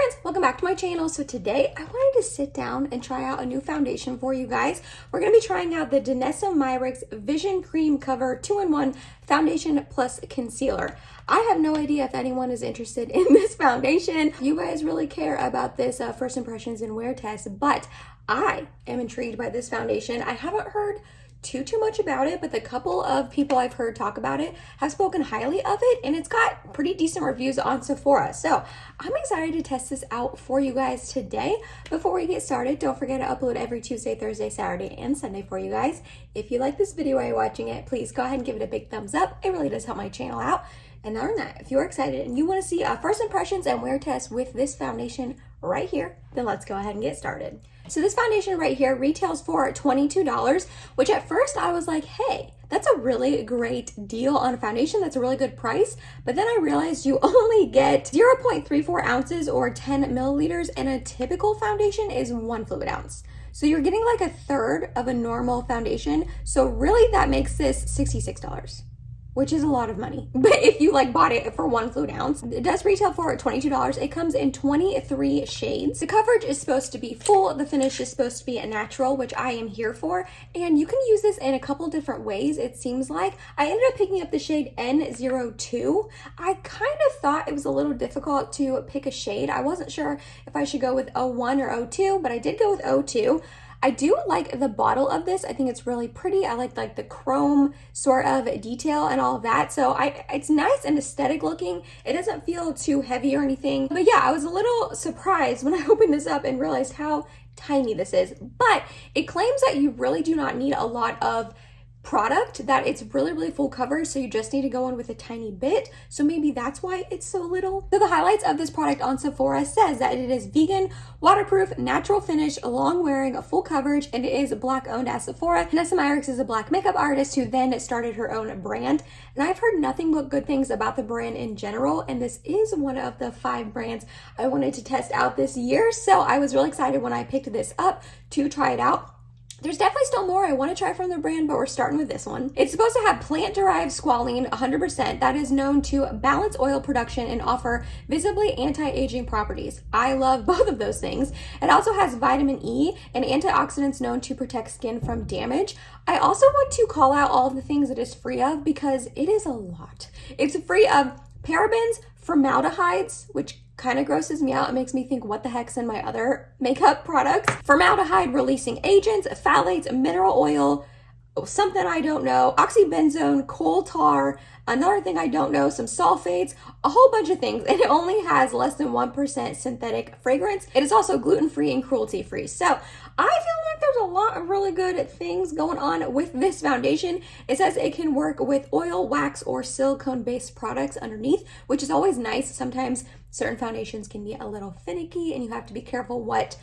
friends, welcome back to my channel. So today I wanted to sit down and try out a new foundation for you guys. We're going to be trying out the Danessa Myricks Vision Cream Cover 2-in-1 Foundation Plus Concealer. I have no idea if anyone is interested in this foundation. You guys really care about this first impressions and wear test, but I am intrigued by this foundation. I haven't heard too much about it, but the couple of people I've heard talk about it have spoken highly of it, and it's got pretty decent reviews on Sephora. So I'm excited to test this out for you guys today. Before we get started, don't forget to upload every Tuesday, Thursday, Saturday, and Sunday for you guys. If you like this video while you're watching it, please go ahead and give it a big thumbs up. It really does help my channel out. And other than that, if you're excited and you want to see first impressions and wear test with this foundation right here, then let's go ahead and get started. So this foundation right here retails for $22, which at first I was like, hey, that's a really great deal on a foundation. That's a really good price. But then I realized you only get 0.34 ounces or 10 milliliters, and a typical foundation is 1 fluid ounce. So you're getting like a third of a normal foundation. So really that makes this $66. Which is a lot of money. But if you bought it for 1 fluid ounce, it does retail for $22. It comes in 23 shades. The coverage is supposed to be full. The finish is supposed to be a natural, which I am here for. And you can use this in a couple different ways, it seems like. I ended up picking up the shade N02. I kind of thought it was a little difficult to pick a shade. I wasn't sure if I should go with 01 or 02, but I did go with 02. I do like the bottle of this. I think it's really pretty. I like the chrome sort of detail and all of that. So it's nice and aesthetic looking. It doesn't feel too heavy or anything. But yeah, I was a little surprised when I opened this up and realized how tiny this is. But it claims that you really do not need a lot of product, that it's really full coverage, so you just need to go in with a tiny bit. So maybe that's why it's so little. So the highlights of this product on Sephora says that it is vegan, waterproof, natural finish, long wearing, full coverage, and it is Black owned at Sephora. Danessa Myricks is a Black makeup artist who then started her own brand, and I've heard nothing but good things about the brand in general, and this is one of the 5 brands I wanted to test out this year. So I was really excited when I picked this up to try it out. There's definitely still more I want to try from the brand, but we're starting with this one. It's supposed to have plant-derived squalene 100% that is known to balance oil production and offer visibly anti-aging properties. I love both of those things. It also has vitamin E and antioxidants known to protect skin from damage. I also want to call out all of the things it is free of because it is a lot. It's free of parabens, formaldehydes, which kind of grosses me out. It makes me think, what the heck's in my other makeup products? Formaldehyde releasing agents, phthalates, mineral oil, something I don't know, oxybenzone, coal tar, another thing I don't know, some sulfates, a whole bunch of things. And it only has less than 1% synthetic fragrance. It is also gluten-free and cruelty-free. So I feel like there's a lot of really good things going on with this foundation. It says it can work with oil, wax, or silicone-based products underneath, which is always nice. Sometimes certain foundations can be a little finicky and you have to be careful what,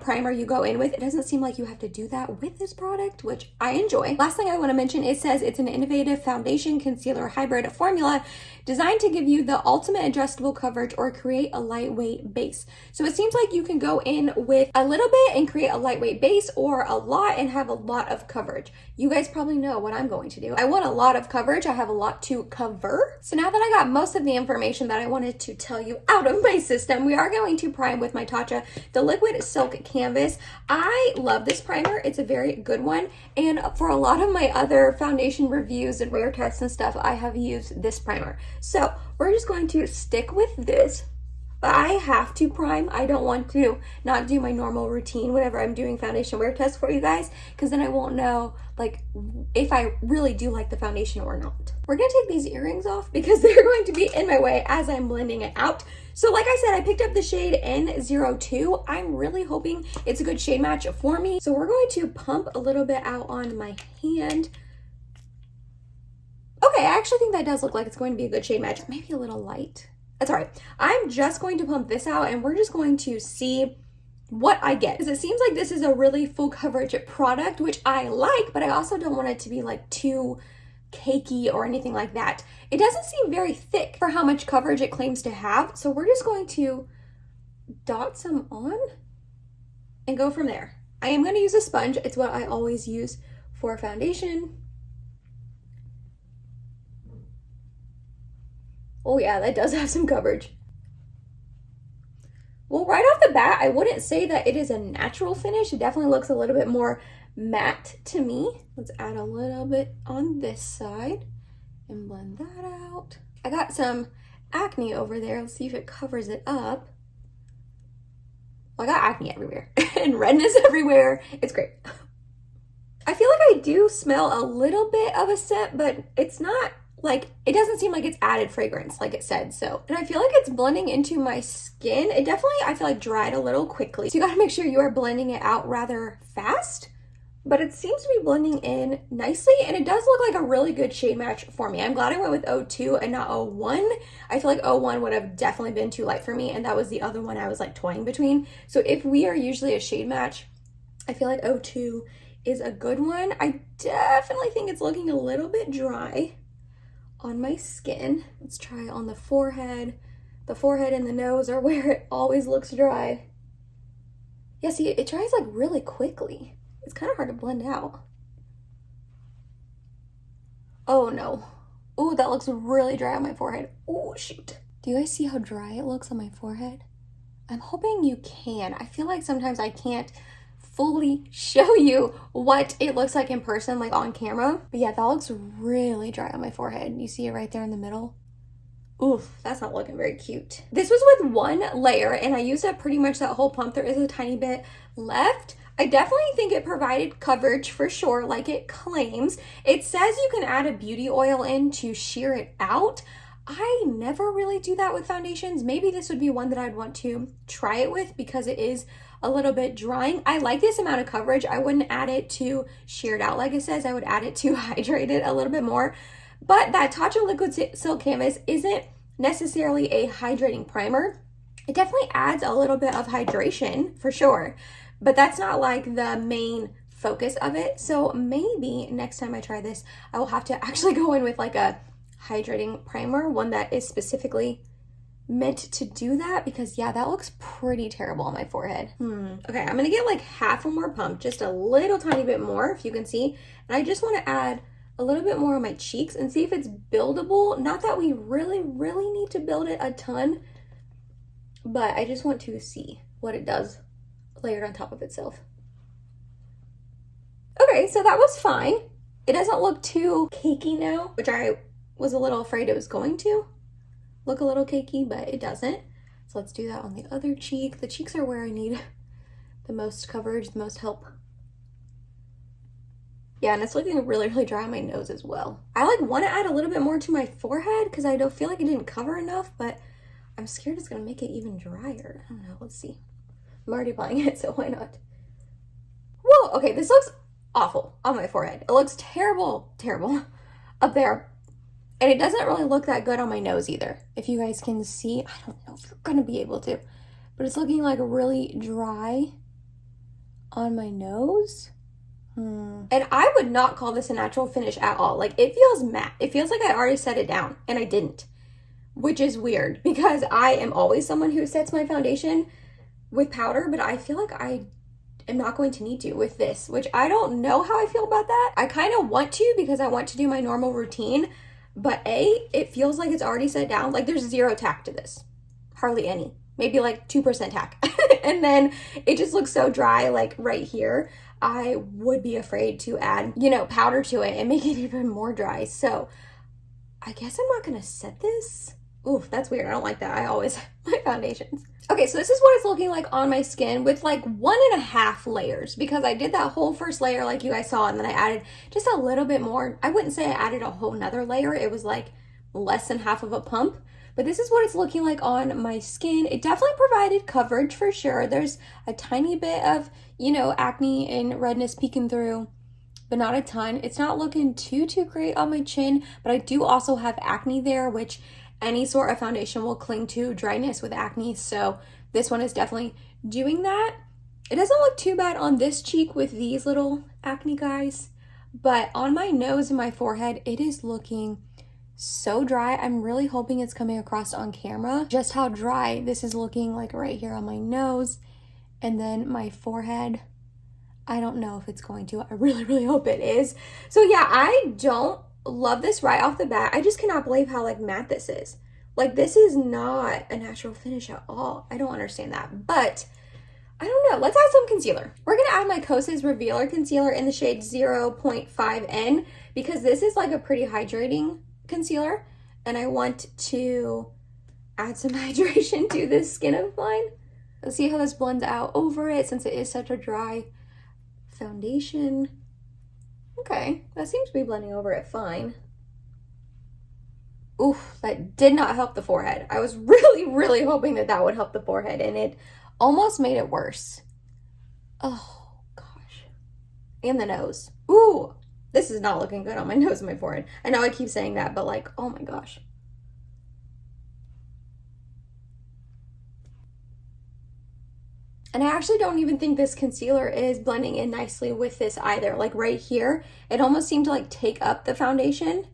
primer you go in with. It doesn't seem like you have to do that with this product, which I enjoy. Last thing I want to mention, it says it's an innovative foundation concealer hybrid formula designed to give you the ultimate adjustable coverage or create a lightweight base. So it seems like you can go in with a little bit and create a lightweight base, or a lot and have a lot of coverage. You guys probably know what I'm going to do. I want a lot of coverage. I have a lot to cover. So now that I got most of the information that I wanted to tell you out of my system, we are going to prime with my Tatcha, the Liquid Silk Canvas. I love this primer. It's a very good one. And for a lot of my other foundation reviews and wear tests and stuff, I have used this primer. So we're just going to stick with this. But I have to prime. I don't want to not do my normal routine whenever I'm doing foundation wear tests for you guys, because then I won't know if I really do like the foundation or not. We're gonna take these earrings off because they're going to be in my way as I'm blending it out. So like I said, I picked up the shade N02. I'm really hoping it's a good shade match for me. So we're going to pump a little bit out on my hand. Okay, I actually think that does look like it's going to be a good shade match. Maybe a little light. That's all right. I'm just going to pump this out and we're just going to see what I get. Because it seems like this is a really full coverage product, which I like, but I also don't want it to be too cakey or anything like that. It doesn't seem very thick for how much coverage it claims to have. So we're just going to dot some on and go from there. I am going to use a sponge. It's what I always use for foundation. Oh yeah, that does have some coverage. We'll right off the bat, I wouldn't say that it is a natural finish. It definitely looks a little bit more matte to me. Let's add a little bit on this side and blend that out. I got some acne over there. Let's see if it covers it up. Well, I got acne everywhere and redness everywhere. It's great. I feel like I do smell a little bit of a scent, but it's not like, it doesn't seem like it's added fragrance like it said. So, and I feel like it's blending into my skin. It definitely, I feel like, dried a little quickly. So you gotta make sure you are blending it out rather fast, but it seems to be blending in nicely, and it does look like a really good shade match for me. I'm glad I went with 02 and not 01. I feel like 01 would have definitely been too light for me, and that was the other one I was like toying between. So if we are usually a shade match, I feel like 02 is a good one. I definitely think it's looking a little bit dry on my skin. Let's try on the forehead. The forehead and the nose are where it always looks dry. Yeah, see, it dries like really quickly. It's kind of hard to blend out. Oh no. Oh, that looks really dry on my forehead. Oh, shoot. Do you guys see how dry it looks on my forehead? I'm hoping you can. I feel like sometimes I can't fully show you what it looks like in person, like on camera. But yeah, that looks really dry on my forehead. You see it right there in the middle? Oof, that's not looking very cute. This was with one layer and I used up pretty much that whole pump. There is a tiny bit left. I definitely think it provided coverage for sure, like it claims. It says you can add a beauty oil in to sheer it out. I never really do that with foundations. Maybe this would be one that I'd want to try it with because it is a little bit drying. I like this amount of coverage. I wouldn't add it to sheer it out like it says. I would add it to hydrate it a little bit more. But that Tatcha Liquid Silk Canvas isn't necessarily a hydrating primer. It definitely adds a little bit of hydration for sure, but that's not like the main focus of it. So maybe next time I try this, I will have to actually go in with like a hydrating primer, one that is specifically meant to do that, because yeah, that looks pretty terrible on my forehead. Okay, I'm gonna get like half a more pump, just a little tiny bit more, if you can see, and I just want to add a little bit more on my cheeks and see if it's buildable. Not that we really need to build it a ton, but I just want to see what it does layered on top of itself. Okay, so that was fine. It doesn't look too cakey now, which I was a little afraid it was going to look a little cakey, but it doesn't. So let's do that on the other cheek. The cheeks are where I need the most coverage, the most help. Yeah, and it's looking really dry on my nose as well. I like want to add a little bit more to my forehead because I don't feel like it didn't cover enough, but I'm scared it's gonna make it even drier. I don't know, let's see. I'm already applying it, so why not? Whoa, okay, this looks awful on my forehead. It looks terrible up there. And it doesn't really look that good on my nose either. If you guys can see, I don't know if you're gonna be able to, but it's looking like really dry on my nose. And I would not call this a natural finish at all. Like, it feels matte. It feels like I already set it down and I didn't, which is weird because I am always someone who sets my foundation with powder, but I feel like I am not going to need to with this, which I don't know how I feel about that. I kind of want to because I want to do my normal routine, but it feels like it's already set down. Like, there's zero tack to this, hardly any, maybe like 2% tack. And then it just looks so dry, like right here. I would be afraid to add, you know, powder to it and make it even more dry. So I guess I'm not gonna set this. Oof, that's weird. I don't like that. I always my foundations. Okay, so this is what it's looking like on my skin with like 1.5 layers, because I did that whole first layer like you guys saw, and then I added just a little bit more. I wouldn't say I added a whole nother layer. It was like less than half of a pump. But this is what it's looking like on my skin. It definitely provided coverage for sure. There's a tiny bit of, you know, acne and redness peeking through, but not a ton. It's not looking too great on my chin, but I do also have acne there, which any sort of foundation will cling to dryness with acne. So this one is definitely doing that. It doesn't look too bad on this cheek with these little acne guys, but on my nose and my forehead, it is looking so dry. I'm really hoping it's coming across on camera just how dry this is looking, like right here on my nose and then my forehead. I don't know if it's going to. I really hope it is. So yeah, I don't love this right off the bat. I just cannot believe how like matte this is. Like, this is not a natural finish at all. I don't understand that, but I don't know. Let's add some concealer. We're going to add my Kosas Revealer Concealer in the shade 0.5N because this is like a pretty hydrating concealer, and I want to add some hydration to this skin of mine. Let's see how this blends out over it since it is such a dry foundation. Okay, that seems to be blending over it fine. Oof, that did not help the forehead. I was really hoping that that would help the forehead, and it almost made it worse. Oh, gosh. And the nose. Ooh, this is not looking good on my nose and my forehead. I know I keep saying that, but like, oh my gosh. And I actually don't even think this concealer is blending in nicely with this either. Like right here, it almost seemed to like take up the foundation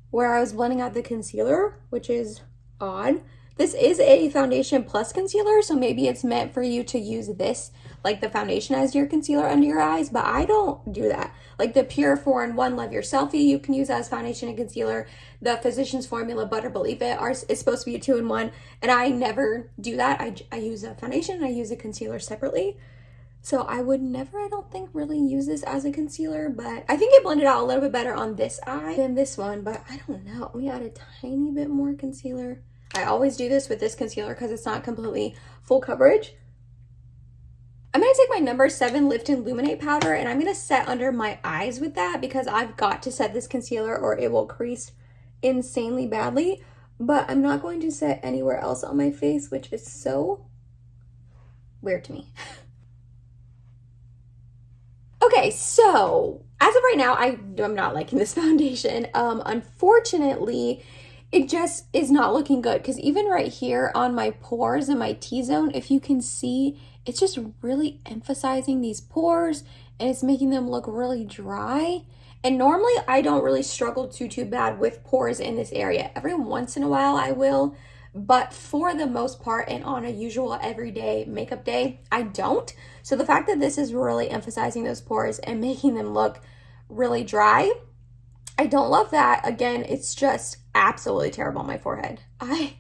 where I was blending out the concealer, which is odd. This is a foundation plus concealer, so maybe it's meant for you to use this, like the foundation as your concealer under your eyes, but I don't do that. Like the Pure 4-in-1 Love Your Selfie, you can use as foundation and concealer. The Physicians Formula Butter Believe It is supposed to be a 2-in-1, and I never do that. I use a foundation and I use a concealer separately. So I would never, I don't think, really use this as a concealer, but I think it blended out a little bit better on this eye than this one, but I don't know. Let me add a tiny bit more concealer. I always do this with this concealer because it's not completely full coverage. I'm going to take my number 7 Lift and Illuminate powder, and I'm going to set under my eyes with that because I've got to set this concealer or it will crease insanely badly, but I'm not going to set anywhere else on my face, which is so weird to me. Okay, so as of right now, I'm not liking this foundation. Unfortunately, it just is not looking good because even right here on my pores and my T-zone, if you can see, it's just really emphasizing these pores and it's making them look really dry. And normally I don't really struggle too bad with pores in this area. Every once in a while I will, but for the most part and on a usual everyday makeup day, I don't. So the fact that this is really emphasizing those pores and making them look really dry, I don't love that. Again, it's just absolutely terrible on my forehead. I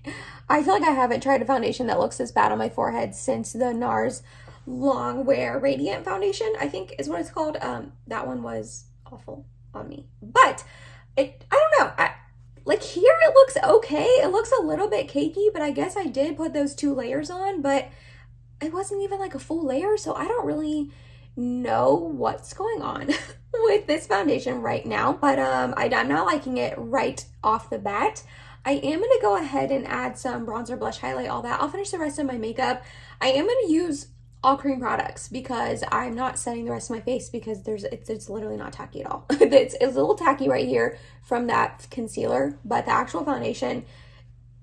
feel like I haven't tried a foundation that looks this bad on my forehead since the NARS Long Wear Radiant Foundation, I think is what it's called. That one was awful on me. But I don't know. Like here it looks okay. It looks a little bit cakey, but I guess I did put those 2 layers on, but it wasn't even like a full layer, so I don't really know what's going on with this foundation right now. But I'm not liking it right off the bat. I am going to go ahead and add some bronzer, blush, highlight, all that. I'll finish the rest of my makeup. I am going to use all cream products because I'm not setting the rest of my face because it's literally not tacky at all. It's a little tacky right here from that concealer, but the actual foundation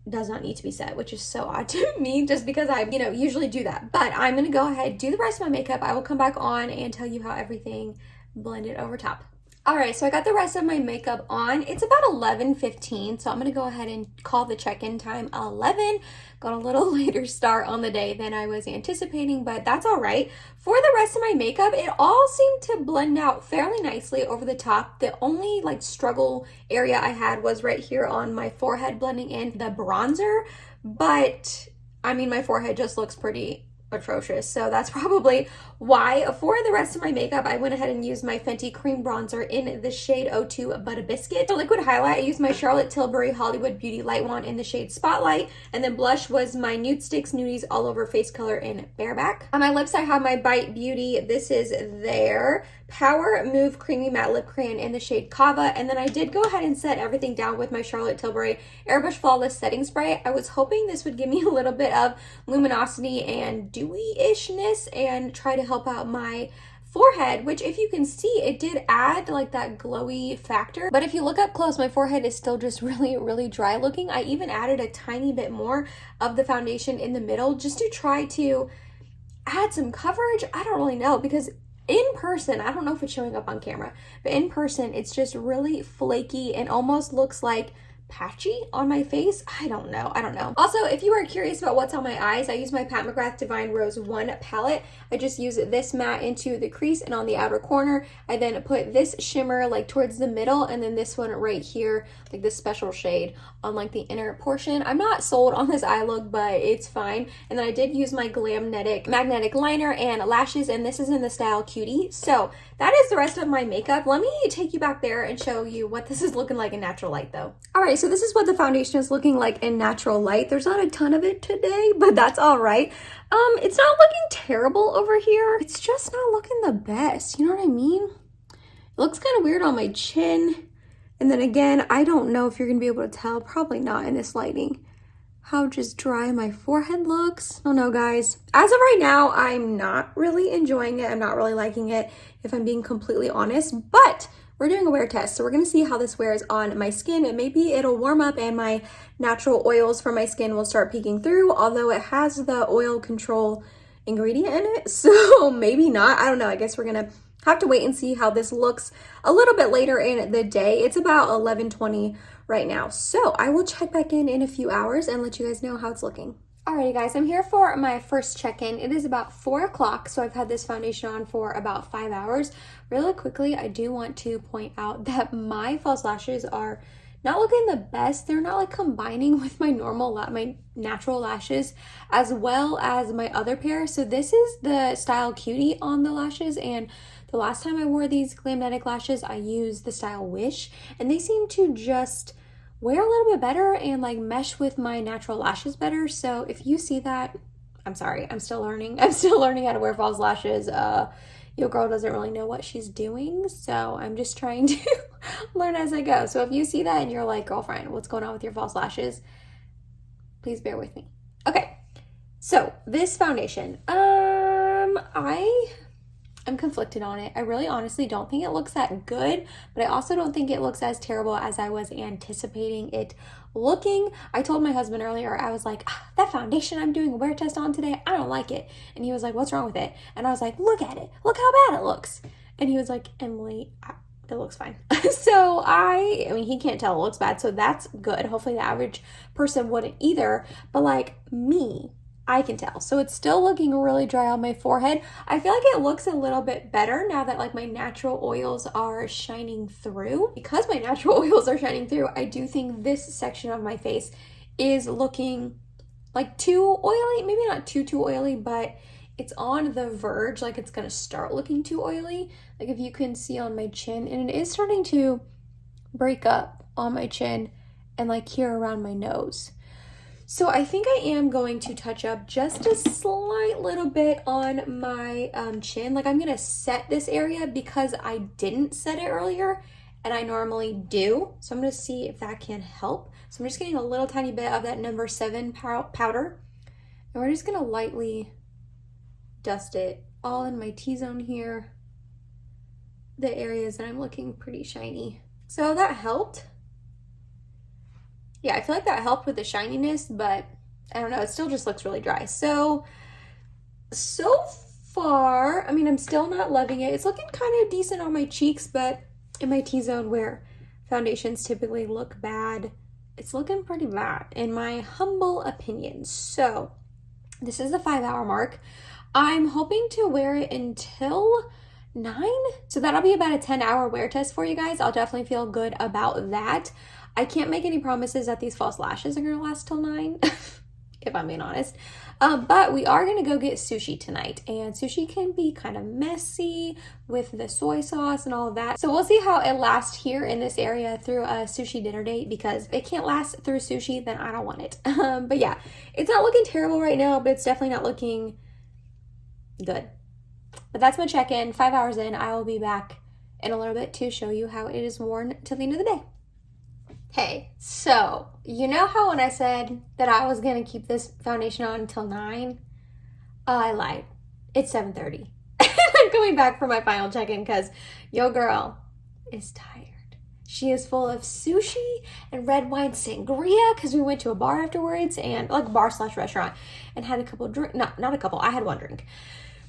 does not need to be set, which is so odd to me just because I, usually do that. But I'm going to go ahead, do the rest of my makeup. I will come back on and tell you how everything blended over top. All right, so I got the rest of my makeup on. It's about 11:15, so I'm going to go ahead and call the check-in time 11. Got a little later start on the day than I was anticipating, but that's all right. For the rest of my makeup, it all seemed to blend out fairly nicely over the top. The only struggle area I had was right here on my forehead blending in the bronzer, but I mean, my forehead just looks pretty atrocious, so that's probably why. For the rest of my makeup, I went ahead and used my Fenty cream bronzer in the shade 02 Butter Biscuit. For liquid highlight, I used my Charlotte Tilbury Hollywood Beauty Light Wand in the shade Spotlight, and then blush was my Nude Sticks Nudies All Over Face Color in Bareback. On my lips, I have my Bite Beauty, this is their Power Move Creamy Matte Lip Crayon in the shade Kava, and then I did go ahead and set everything down with my Charlotte Tilbury Airbrush Flawless Setting Spray. I was hoping this would give me a little bit of luminosity and dewy-ishness and try to help out my forehead, which if you can see, it did add that glowy factor. But if you look up close, my forehead is still just really dry looking. I even added a tiny bit more of the foundation in the middle just to try to add some coverage. I don't really know, because in person, I don't know if it's showing up on camera, but in person, it's just really flaky and almost looks like patchy on my face. I don't know. Also, if you are curious about what's on my eyes, I use my Pat McGrath Divine Rose 1 palette. I just use this matte into the crease and on the outer corner. I then put this shimmer like towards the middle, and then this one right here, like this special shade on like the inner portion. I'm not sold on this eye look, but it's fine. And then I did use my Glamnetic magnetic liner and lashes, and this is in the style Cutie. So that is the rest of my makeup. Let me take you back there and show you what this is looking like in natural light though. All right, so this is what the foundation is looking like in natural light. There's not a ton of it today, but that's all right. It's not looking terrible over here. It's just not looking the best. You know what I mean? It looks kind of weird on my chin. And then again, I don't know if you're gonna be able to tell, probably not in this lighting, how just dry my forehead looks. I don't know, guys. As of right now, I'm not really enjoying it. I'm not really liking it, if I'm being completely honest, but we're doing a wear test, so we're gonna see how this wears on my skin, and maybe it'll warm up and my natural oils from my skin will start peeking through, although it has the oil control ingredient in it, so maybe not. I don't know. I guess we're gonna have to wait and see how this looks a little bit later in the day. It's about 11:20 right now, so I will check back in a few hours and let you guys know how it's looking. Alrighty guys, I'm here for my first check-in. It is about 4 o'clock, so I've had this foundation on for about 5 hours. Really quickly, I do want to point out that my false lashes are not looking the best. They're not like combining with my my natural lashes as well as my other pair. So this is the style Cutie on the lashes, and the last time I wore these Glamnetic lashes, I used the style Wish, and they seem to just wear a little bit better and like mesh with my natural lashes better. So if you see that, I'm sorry, I'm still learning. I'm still learning how to wear false lashes. Your girl doesn't really know what she's doing, so I'm just trying to learn as I go. So if you see that and you're like, girlfriend, what's going on with your false lashes? Please bear with me. Okay, so this foundation, I'm conflicted on it. I really honestly don't think it looks that good, but I also don't think it looks as terrible as I was anticipating it looking. I told my husband earlier, I was like, that foundation I'm doing a wear test on today, I don't like it. And he was like, what's wrong with it? And I was like, look at it. Look how bad it looks. And he was like, Emily, it looks fine. So I mean, he can't tell it looks bad, so that's good. Hopefully the average person wouldn't either, but like me, I can tell. So it's still looking really dry on my forehead. I feel like it looks a little bit better now that like my natural oils are shining through. Because my natural oils are shining through, I do think this section of my face is looking like too oily. Maybe not too oily, but it's on the verge, like it's gonna start looking too oily. Like if you can see on my chin, and it is starting to break up on my chin and like here around my nose. So I think I am going to touch up just a slight little bit on my chin. Like I'm gonna set this area because I didn't set it earlier and I normally do. So I'm gonna see if that can help. So I'm just getting a little tiny bit of that number 7 powder, and we're just gonna lightly dust it all in my T-zone here, the areas that I'm looking pretty shiny. So that helped. Yeah, I feel like that helped with the shininess, but I don't know, it still just looks really dry. So far, I mean, I'm still not loving it. It's looking kind of decent on my cheeks, but in my T-zone where foundations typically look bad, it's looking pretty bad in my humble opinion. So this is the 5-hour mark. I'm hoping to wear it until 9. So that'll be about a 10-hour wear test for you guys. I'll definitely feel good about that. I can't make any promises that these false lashes are gonna last till 9, if I'm being honest. But we are gonna go get sushi tonight, and sushi can be kind of messy with the soy sauce and all of that. So we'll see how it lasts here in this area through a sushi dinner date, because if it can't last through sushi, then I don't want it. But yeah, it's not looking terrible right now, but it's definitely not looking good. But that's my check-in. 5 hours in, I will be back in a little bit to show you how it is worn till the end of the day. Hey, so you know how when I said that I was gonna keep this foundation on until 9? I lied. It's 7:30. I'm going back for my final check-in because your girl is tired. She is full of sushi and red wine sangria because we went to a bar afterwards, and like bar/restaurant, and had a couple drink. No, not a couple. I had one drink.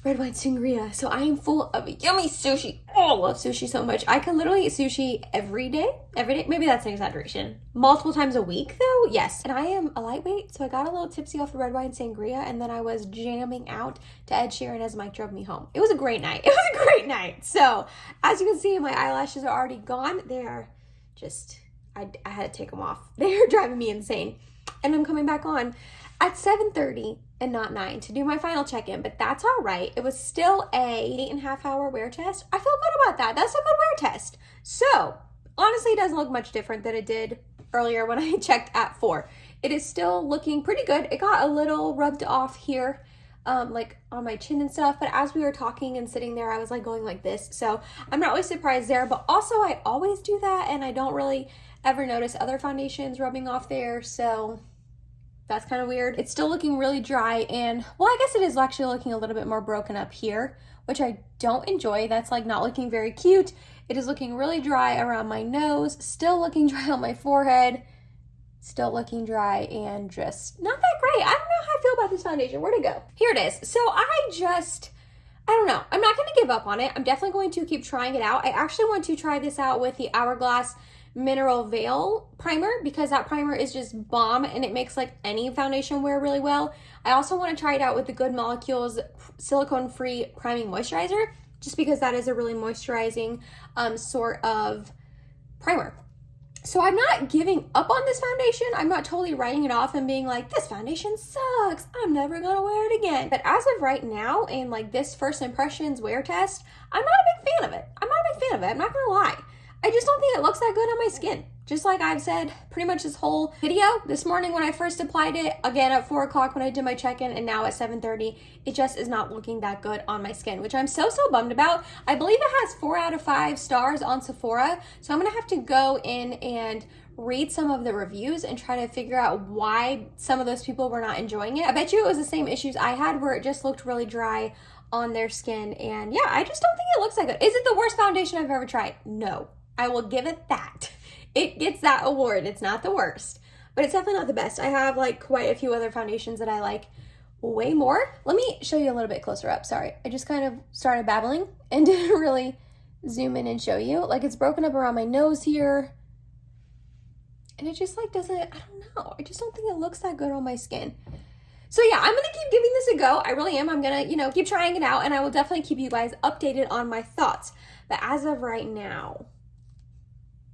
red wine sangria. So I am full of yummy sushi. Oh, I love sushi so much. I can literally eat sushi every day. Every day. Maybe that's an exaggeration. Multiple times a week though. Yes. And I am a lightweight. So I got a little tipsy off the red wine sangria. And then I was jamming out to Ed Sheeran as Mike drove me home. It was a great night. It was a great night. So as you can see, my eyelashes are already gone. They are just, I had to take them off. They are driving me insane. And I'm coming back on at 7:30 and not 9 to do my final check-in, but that's all right. It was still a 8.5 hour wear test. I feel good about that. That's a good wear test. So honestly, it doesn't look much different than it did earlier when I checked at 4. It is still looking pretty good. It got a little rubbed off here, like on my chin and stuff, but as we were talking and sitting there, I was like going like this. So I'm not really surprised there, but also I always do that and I don't really ever notice other foundations rubbing off there. So that's kind of weird. It's still looking really dry and, well, I guess it is actually looking a little bit more broken up here, which I don't enjoy. That's like not looking very cute. It is looking really dry around my nose, still looking dry on my forehead, still looking dry and just not that great. I don't know how I feel about this foundation. Where'd it go? Here it is. So I don't know. I'm not going to give up on it. I'm definitely going to keep trying it out. I actually want to try this out with the Hourglass Mineral Veil primer because that primer is just bomb and it makes like any foundation wear really well. I also want to try it out with the Good Molecules silicone-free priming moisturizer just because that is a really moisturizing sort of primer. So I'm not giving up on this foundation. I'm not totally writing it off and being like, this foundation sucks. I'm never gonna wear it again. But as of right now, and like this first impressions wear test, I'm not a big fan of it. I'm not gonna lie. I just don't think it looks that good on my skin. Just like I've said pretty much this whole video. This morning when I first applied it, again at 4 o'clock when I did my check-in, and now at 7:30, it just is not looking that good on my skin, which I'm so bummed about. I believe it has 4 out of 5 stars on Sephora, so I'm gonna have to go in and read some of the reviews and try to figure out why some of those people were not enjoying it. I bet you it was the same issues I had where it just looked really dry on their skin, and yeah, I just don't think it looks that good. Is it the worst foundation I've ever tried? No. I will give it that. It gets that award. It's not the worst, but it's definitely not the best. I have like quite a few other foundations that I like way more. Let me show you a little bit closer up. Sorry, I just kind of started babbling and didn't really zoom in and show you. Like it's broken up around my nose here. And it just like doesn't, I don't know. I just don't think it looks that good on my skin. So yeah, I'm gonna keep giving this a go. I really am. I'm gonna, keep trying it out and I will definitely keep you guys updated on my thoughts. But as of right now,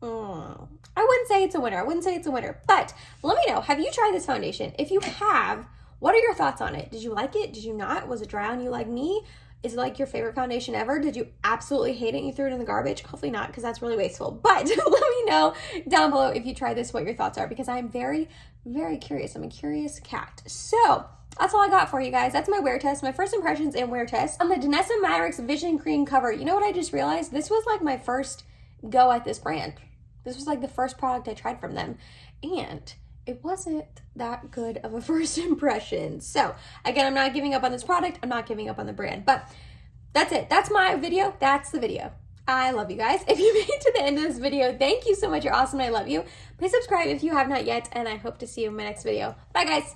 I wouldn't say it's a winner. But let me know, have you tried this foundation? If you have, what are your thoughts on it? Did you like it? Did you not? Was it dry on you like me? Is it like your favorite foundation ever? Did you absolutely hate it and you threw it in the garbage? Hopefully not, because that's really wasteful. But let me know down below if you tried this, what your thoughts are, because I'm very, very curious. I'm a curious cat. So that's all I got for you guys. That's my wear test, my first impressions and wear test on the Danessa Myricks Vision Cream cover. You know what I just realized? This was like my first go at this brand. This was like the first product I tried from them, and it wasn't that good of a first impression. So again, I'm not giving up on this product. I'm not giving up on the brand, but that's it. That's my video. That's the video. I love you guys. If you made it to the end of this video, thank you so much. You're awesome. I love you. Please subscribe if you have not yet, and I hope to see you in my next video. Bye guys.